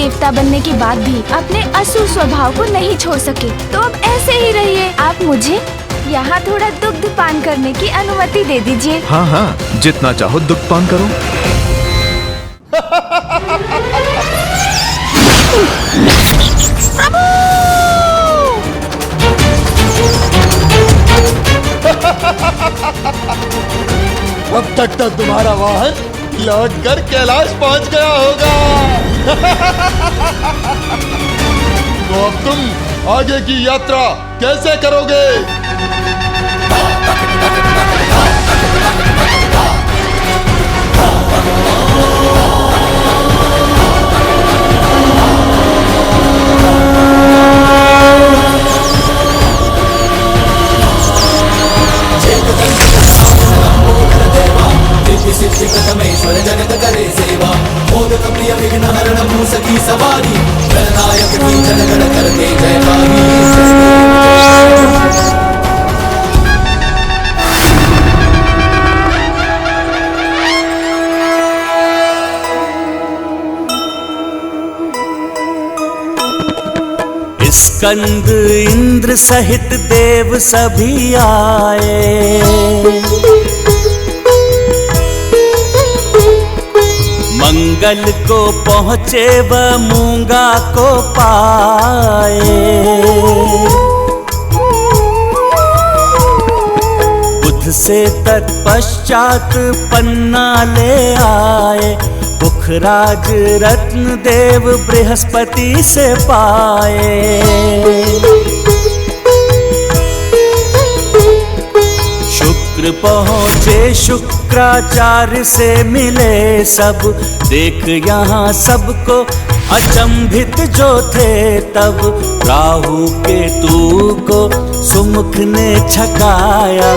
देवता बनने के बाद भी अपने असुर स्वभाव को नहीं छोड़ सके, तो अब ऐसे ही रहिए। आप मुझे यहाँ थोड़ा दुग्ध पान करने की अनुमति दे दीजिए। हाँ हाँ, जितना चाहो दुग्ध पान करो। प्रभु! अब तक तो तुम्हारा वाहन लौटकर कैलाश पहुंच गया होगा। तो अब तुम आगे की यात्रा कैसे करोगे? सिद्धिकतमेश्वर जगत करे सेवा, मोदक प्रिय विघ्न हरण मूसकी सवारी, गणनायक की जनगण करते जयकारी। स्कंद इंद्र सहित देव सभी आए, मंगल को पहुँचे व मूंगा को पाए। बुध से तत्पश्चात पन्ना ले आए, पुखराज रत्न देव बृहस्पति से पाए। शुक्र पहुँचे शुक्राचार्य से मिले सब, देख यहाँ सबको अचंभित जो थे तब। राहु केतु को सुमुख ने छकाया,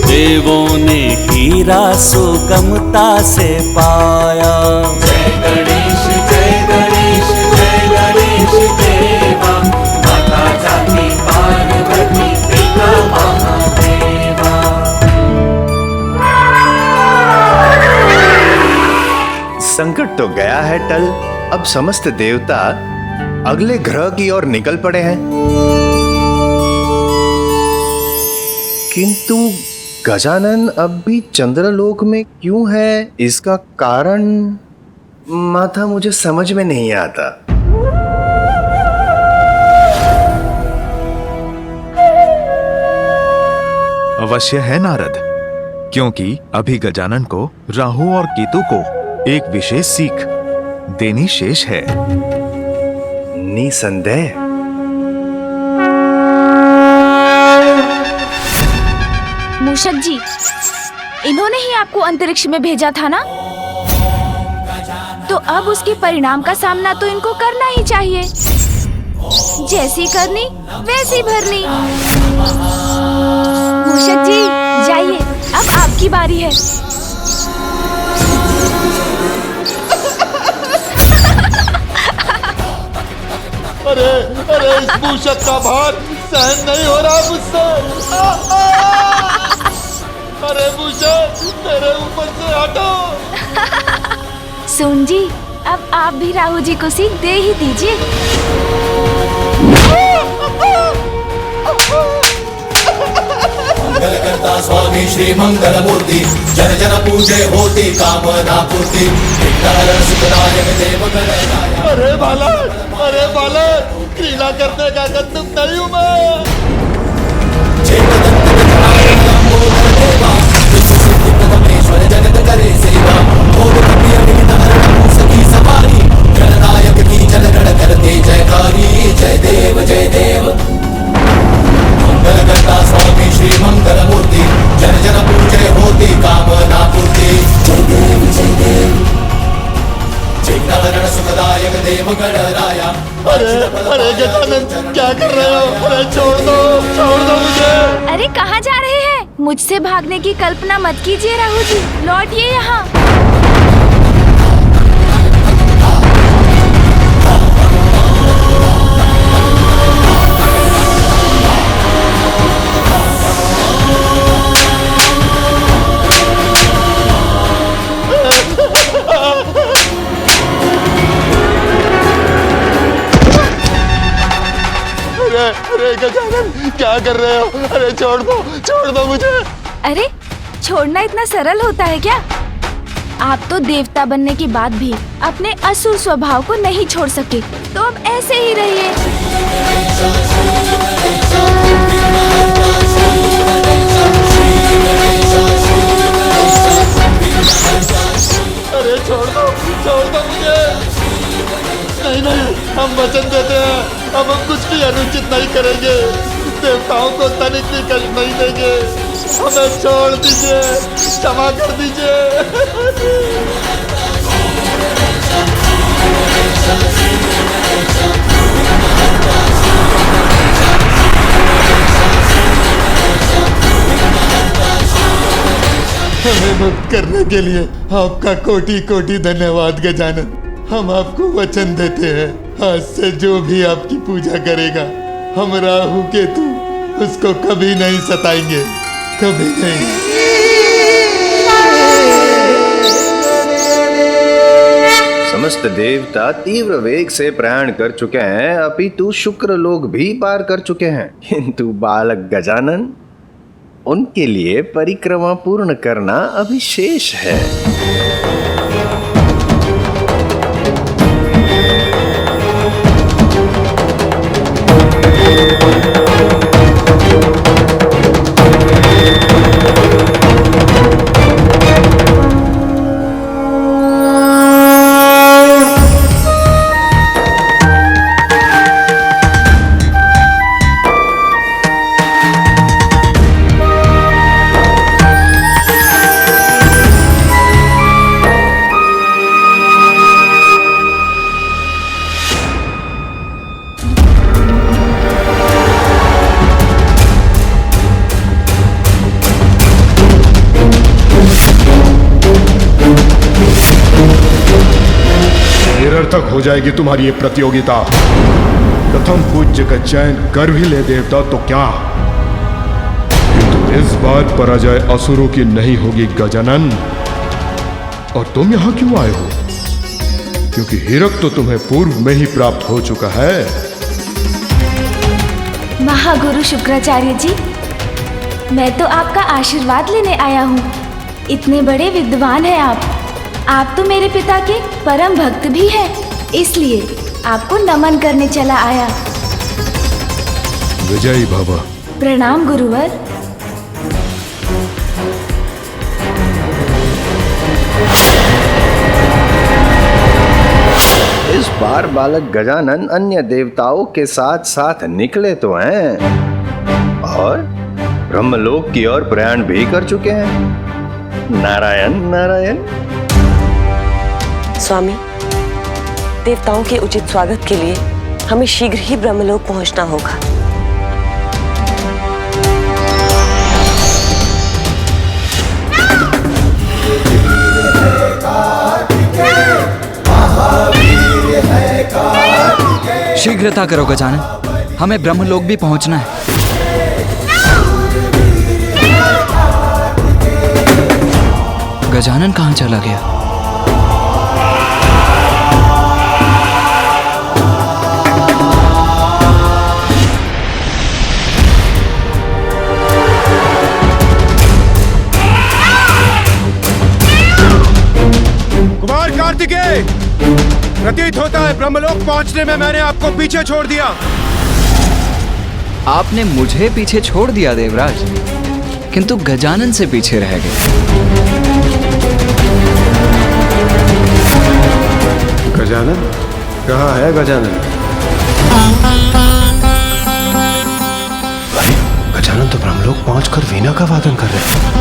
देवों ने हीरा सुगमता से पाया। जय गणेश जय गणेश जय गणेश देवा, माता जाति पार्वती पिता महादेवा। संकट तो गया है टल, अब समस्त देवता अगले ग्रह की ओर निकल पड़े हैं। किंतु गजानन अब भी चंद्रलोक में क्यों है, इसका कारण माता मुझे समझ में नहीं आता। अवश्य है नारद, क्योंकि अभी गजानन को राहु और केतु को एक विशेष सीख देनी शेष है। निसंदेह। मूषक जी, इन्होंने ही आपको अंतरिक्ष में भेजा था ना, तो अब उसके परिणाम का सामना तो इनको करना ही चाहिए। जैसी करनी वैसी भरनी। मूषक जी जाइए, अब आपकी बारी है। अरे अरे, इस मूषक का भार सहन नहीं हो रहा मुझसे। अरे मूषक, तेरे ऊपर से हटो। सुन जी, अब आप भी राहु जी को सीख दे ही दीजिए। मंगल करता स्वामी श्री मंगल मूर्ति, जन जन पूजे होती कामना पूर्ति, विघ्नहरण सुखदायक देव गणनायक। अरे बालक, क्रीड़ा करने का तुम नहीं हूँ मैं। सिद्धिकतमेश्वर जगत करे सेवा, मोदक प्रिय विघ्न हरण मूसकी सवारी, गणनायक की जनगण करते जयकारी। जय देव जय देव। मंगल करता स्वामी श्री मंगल मूर्ति, जन जन पूजे होती कामना पूर्ति। जय देव जय देव। विघ्नहरण सुखदायक देव गणराया। अरे गजानन, क्या कर रहे हो? अरे छोड़ दो मुझे। अरे कहाँ जा रहे हैं? मुझसे भागने की कल्पना मत कीजिए राहु जी, लौटिए यहाँ। कर रहे हो? अरे छोड़ दो मुझे। अरे छोड़ना इतना सरल होता है क्या? आप तो देवता बनने के बाद भी अपने असुर स्वभाव को नहीं छोड़ सके, तो अब ऐसे ही रहिए। अरे छोड़ दो मुझे। नहीं, हम वचन देते हैं, अब हम कुछ भी अनुचित नहीं करेंगे, देवताओं को तनिक भी कष्ट नहीं देंगे, हमें छोड़ दीजिए, क्षमा कर दीजिए। हमें मुक्त करने के लिए आपका कोटि कोटि धन्यवाद गजानन। हम आपको वचन देते हैं, आज से जो भी आपकी पूजा करेगा, हम राहु केतु उसको कभी नहीं सताएंगे, कभी नहीं। समस्त देवता तीव्र वेग से प्रयाण कर चुके हैं, अपितु शुक्र लोग भी पार कर चुके हैं, किंतु बालक गजानन, उनके लिए परिक्रमा पूर्ण करना अभी शेष है। निरर्थक हो जाएगी तुम्हारी ये प्रतियोगिता। प्रथम पूज्य का चयन कर भी ले देवता तो क्या, किंतु इस बार पराजय असुरों की नहीं होगी गजानन। और तुम यहां क्यों आए हो? क्योंकि हीरक तो तुम्हें पूर्व में ही प्राप्त हो चुका है। महागुरु शुक्राचार्य जी, मैं तो आपका आशीर्वाद लेने आया हूँ। इतने बड़े विद्वान हैं आप तो मेरे पिता के परम भक्त भी हैं, इसलिए आपको नमन करने चला आया। विजयी भव। प्रणाम गुरुवर। इस बार बालक गजानन अन्य देवताओं के साथ साथ निकले तो हैं और ब्रह्मलोक की ओर प्रयाण भी कर चुके हैं। नारायण नारायण। स्वामी, देवताओं के उचित स्वागत के लिए हमें शीघ्र ही ब्रह्मलोक पहुंचना होगा। शीघ्रता करो गजानन, हमें ब्रह्मलोक भी पहुंचना है। गजानन कहां चला गया? कुमार कार्तिकेय, प्रतीत होता है ब्रह्मलोक पहुंचने में मैंने आपको पीछे छोड़ दिया। आपने मुझे पीछे छोड़ दिया देवराज, किंतु गजानन से पीछे रह गए। गजानन कहाँ है? गजानन, गजानन तो ब्रह्मलोक पहुंचकर वीणा का वादन कर रहे हैं।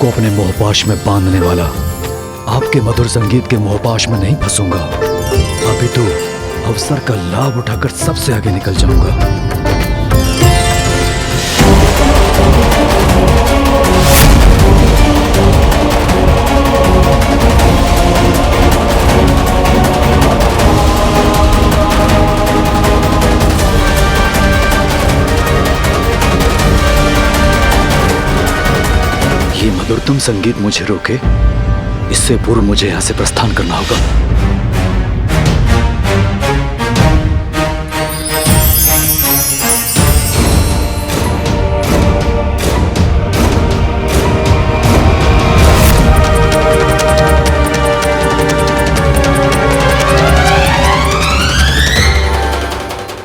को अपने मोहपाश में बांधने वाला। आपके मधुर संगीत के मोहपाश में नहीं फंसूंगा। अभी तो अवसर का लाभ उठाकर सबसे आगे निकल जाऊंगा। ये मधुरतम संगीत मुझे रोके, इससे पूर्व मुझे यहां से प्रस्थान करना होगा।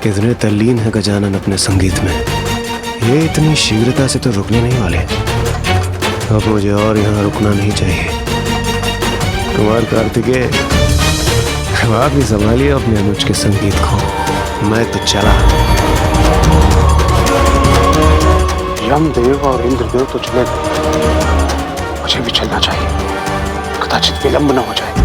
कितने तल्लीन है गजानन अपने संगीत में। ये इतनी शीघ्रता से तो रुकने नहीं वाले। अब मुझे और यहाँ रुकना नहीं चाहिए। कुमार कार्तिकेय, आप ही संभालिए अपने अनुज के संगीत को, मैं तो चला। यमदेव और इंद्रदेव तो चले गए, मुझे भी चलना चाहिए, कदाचित विलंब न हो जाए।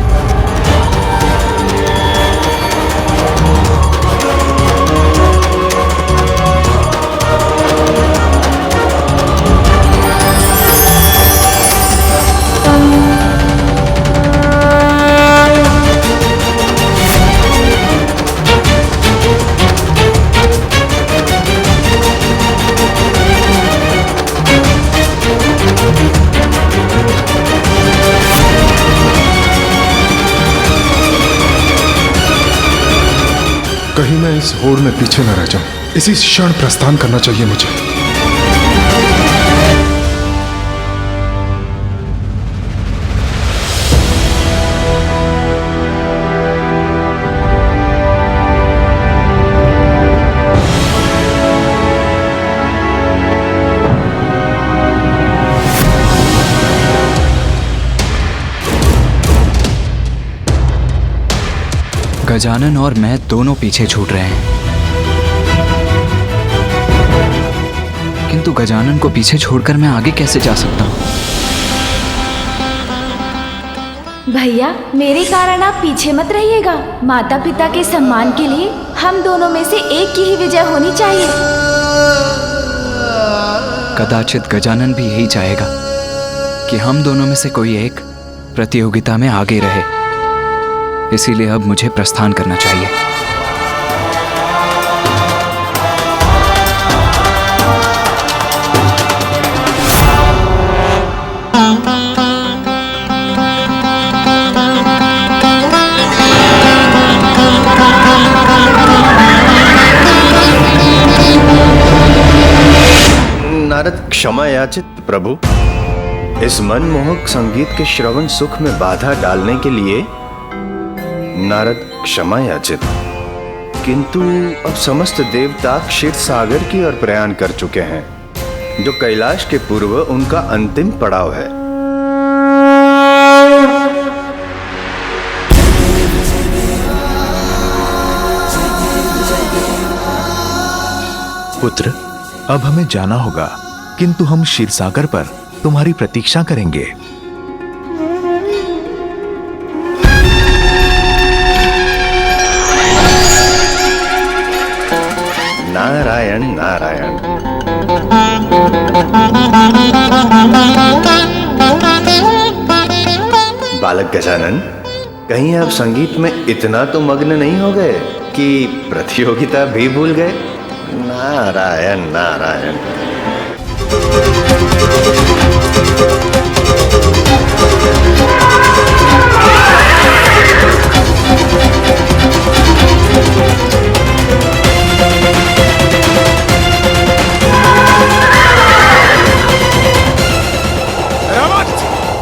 कहीं मैं इस होड़ में पीछे न रह जाऊं। इसी क्षण प्रस्थान करना चाहिए मुझे। गजानन और मैं दोनों पीछे छूट रहे हैं, किंतु गजानन को पीछे छोड़कर मैं आगे कैसे जा सकता हूँ? भैया, मेरे कारण आप पीछे मत रहिएगा। माता पिता के सम्मान के लिए हम दोनों में से एक की ही विजय होनी चाहिए। कदाचित गजानन भी यही चाहेगा कि हम दोनों में से कोई एक प्रतियोगिता में आगे रहे। इसीलिए अब मुझे प्रस्थान करना चाहिए। नारद क्षमा याचित प्रभु। इस मनमोहक संगीत के श्रवण सुख में बाधा डालने के लिए नारद क्षमा याचित। किंतु अब समस्त देवता क्षीर सागर की ओर प्रयाण कर चुके हैं, जो कैलाश के पूर्व उनका अंतिम पड़ाव है। पुत्र, अब हमें जाना होगा, किंतु हम क्षीरसागर पर तुम्हारी प्रतीक्षा करेंगे। नारायण नारायण। बालक गजानन, कहीं आप संगीत में इतना तो मग्न नहीं हो गए कि प्रतियोगिता भी भूल गए? नारायण नारायण।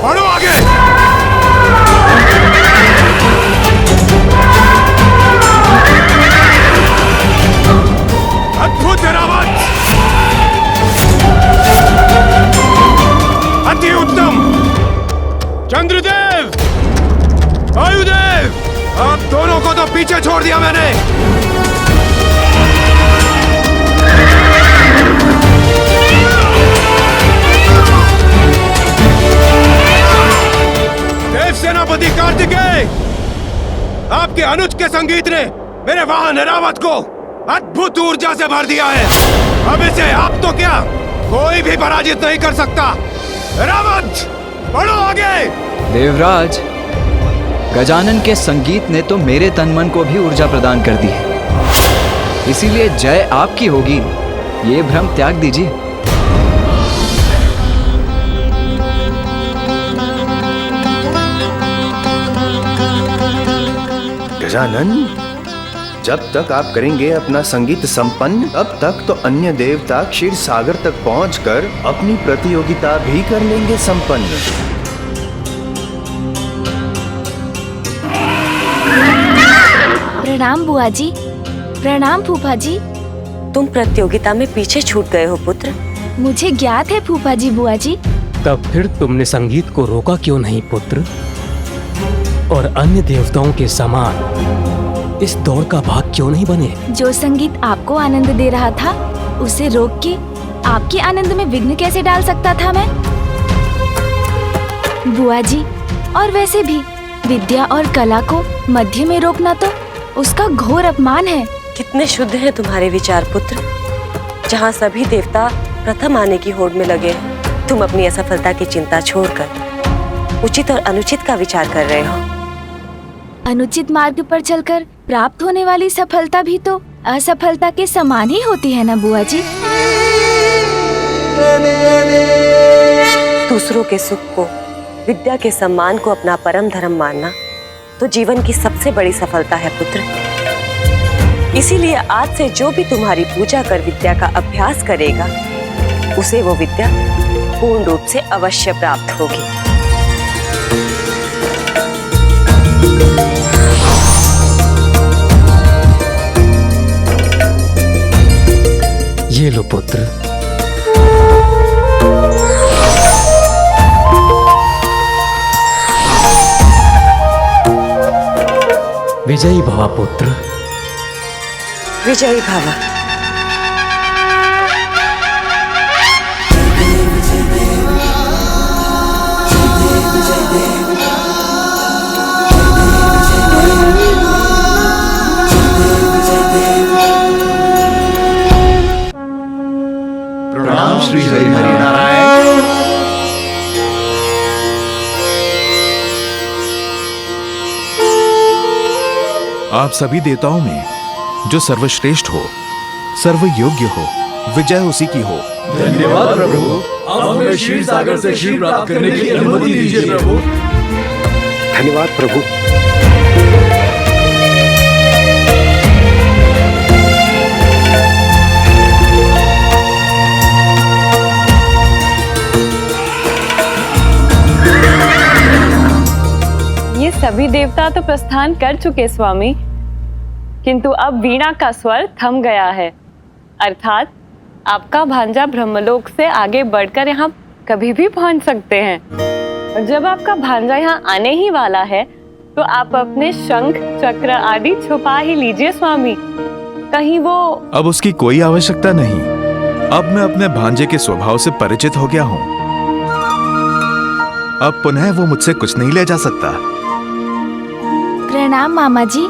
बढ़ो आगे। अद्भुत रावत, अति उत्तम। चंद्रदेव, वायुदेव, आप दोनों को तो पीछे छोड़ दिया मैंने। देव सेनापति कार्तिकेय, आपके अनुज के संगीत ने मेरे वाहन ऐरावत को अद्भुत ऊर्जा से भर दिया है। अब इसे आप तो क्या कोई भी पराजित नहीं कर सकता। ऐरावत, बढ़ो आगे। देवराज, गजानन के संगीत ने तो मेरे तन मन को भी ऊर्जा प्रदान कर दी है, इसीलिए जय आपकी होगी, ये भ्रम त्याग दीजिए। गजानन, जब तक आप करेंगे अपना संगीत संपन्न, तब तक तो अन्य देवता क्षीर सागर तक पहुंचकर अपनी प्रतियोगिता भी कर लेंगे संपन्न। प्रणाम बुआ जी। प्रणाम फूफा जी। तुम प्रतियोगिता में पीछे छूट गए हो पुत्र। मुझे ज्ञात है फूफा जी बुआ जी। तब फिर तुमने संगीत को रोका क्यों नहीं पुत्र? और अन्य देवताओं के समान इस दौड़ का भाग क्यों नहीं बने? जो संगीत आपको आनंद दे रहा था, उसे रोक के आपके आनंद में विघ्न कैसे डाल सकता था मैं? बुआ जी, और वैसे भी विद्या और कला को मध्य में रोकना तो उसका घोर अपमान है। कितने शुद्ध हैं तुम्हारे विचार पुत्र। जहाँ सभी देवता प्रथम आने की होड़ में लगे हैं, तुम अपनी असफलता की चिंता छोड़कर उचित और अनुचित का विचार कर रहे हो। अनुचित मार्ग पर चलकर प्राप्त होने वाली सफलता भी तो असफलता के समान ही होती है ना बुआ जी। दूसरों के सुख को, विद्या के सम्मान को अपना परम धर्म मानना तो जीवन की सबसे बड़ी सफलता है पुत्र। इसीलिए आज से जो भी तुम्हारी पूजा कर विद्या का अभ्यास करेगा, उसे वो विद्या पूर्ण रूप से अवश्य प्राप्त होगी। ये लो पुत्र। विजयी भवा पुत्र। विजयी भवा। प्रणाम श्री हरि नारायण। आप सभी देवताओं में जो सर्वश्रेष्ठ हो, सर्वयोग्य हो, विजय उसी की हो। धन्यवाद प्रभु। अब हमें क्षीर सागर से क्षीर प्राप्त करने की अनुमति दीजिए प्रभु। धन्यवाद प्रभु। ये सभी देवता तो प्रस्थान कर चुके स्वामी, किंतु अब वीणा का स्वर थम गया है, अर्थात आपका भांजा ब्रह्मलोक से आगे बढ़कर यहाँ कभी भी पहुँच सकते हैं। और जब आपका भांजा यहाँ आने ही वाला है, तो आप अपने शंख चक्र आदि छुपा ही लीजिए स्वामी, कहीं वो। अब उसकी कोई आवश्यकता नहीं। अब मैं अपने भांजे के स्वभाव से परिचित हो गया हूँ। अब पुनः वो मुझसे कुछ नहीं ले जा सकता। प्रणाम मामा जी।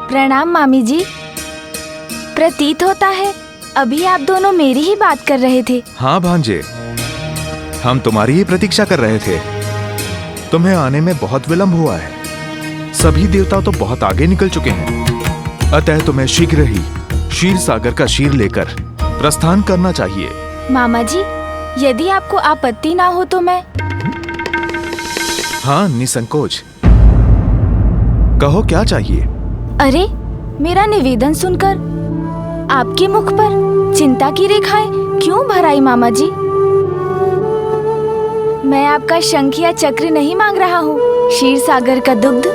प्रणाम मामी जी। प्रतीत होता है अभी आप दोनों मेरी ही बात कर रहे थे। हाँ भांजे, हम तुम्हारी ही प्रतीक्षा कर रहे थे। तुम्हें आने में बहुत विलंब हुआ है। सभी देवता तो बहुत आगे निकल चुके हैं, अतः तुम्हें शीघ्र ही क्षीर सागर का क्षीर लेकर प्रस्थान करना चाहिए। मामा जी, यदि आपको आपत्ति ना हो तो मैं। हाँ, निसंकोच कहो, क्या चाहिए? अरे, मेरा निवेदन सुनकर आपके मुख पर चिंता की रेखाएं क्यों भर आई मामा जी? मैं आपका शंख या चक्र नहीं मांग रहा हूँ। क्षीर सागर का दुग्ध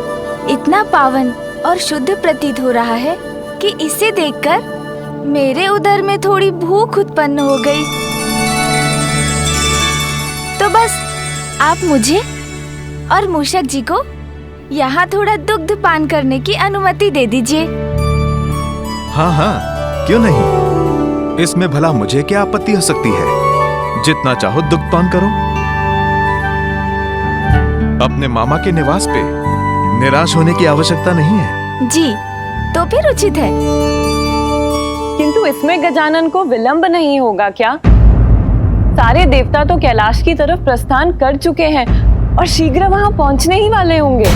इतना पावन और शुद्ध प्रतीत हो रहा है कि इसे देखकर मेरे उदर में थोड़ी भूख उत्पन्न हो गई। तो बस आप मुझे और मूषक जी को यहाँ थोड़ा दुग्ध पान करने की अनुमति दे दीजिए। हाँ हाँ, क्यों नहीं। इसमें भला मुझे क्या आपत्ति हो सकती है। जितना चाहो दुग्ध पान करो। अपने मामा के निवास पे निराश होने की आवश्यकता नहीं है। जी, तो फिर उचित है। किंतु इसमें गजानन को विलंब नहीं होगा क्या? सारे देवता तो कैलाश की तरफ प्रस्थान कर चुके हैं और शीघ्र वहां पहुंचने ही वाले होंगे।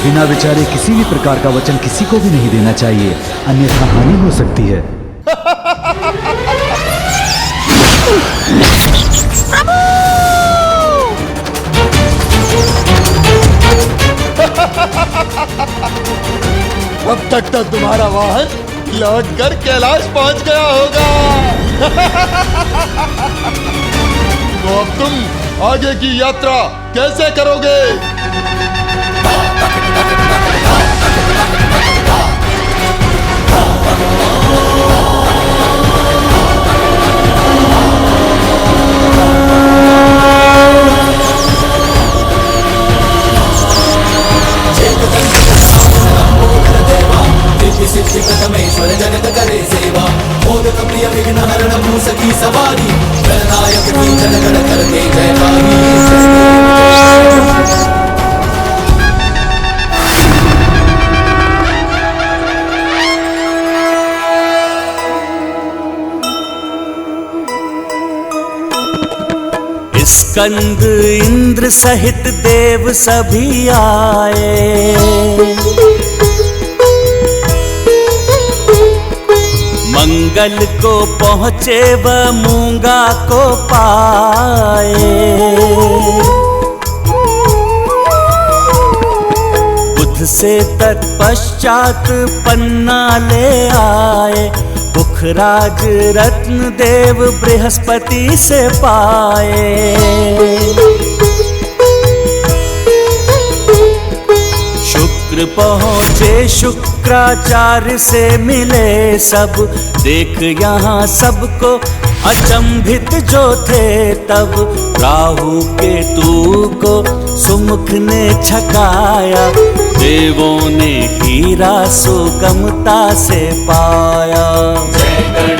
बिना विचारे किसी भी प्रकार का वचन किसी को भी नहीं देना चाहिए, अन्यथा हानि हो सकती है। अब तक तो तुम्हारा वाहन लौटकर कैलाश पहुंच गया होगा। तो अब तुम आगे की यात्रा कैसे करोगे? सिद्धि प्रथमेश्वर जगत करे सेवा, मोदक प्रिय विघ्न हरण मूसकी सवारी, गणनायक की जन गण करते जयकारी। स्कंद इंद्र सहित देव सभी आए, मंगल को पहुँचे व मूंगा को पाए। बुध से तत्पश्चात पन्ना ले आए, पुखराज रत्न देव बृहस्पति से पाए। शुक्र पहुँचे शुक्राचार्य से मिले सब, देख यहाँ सबको अचंभित जो थे तब। राहु केतु को सुमुख ने छकाया, देवों ने हीरा सुगमता से पाया। जय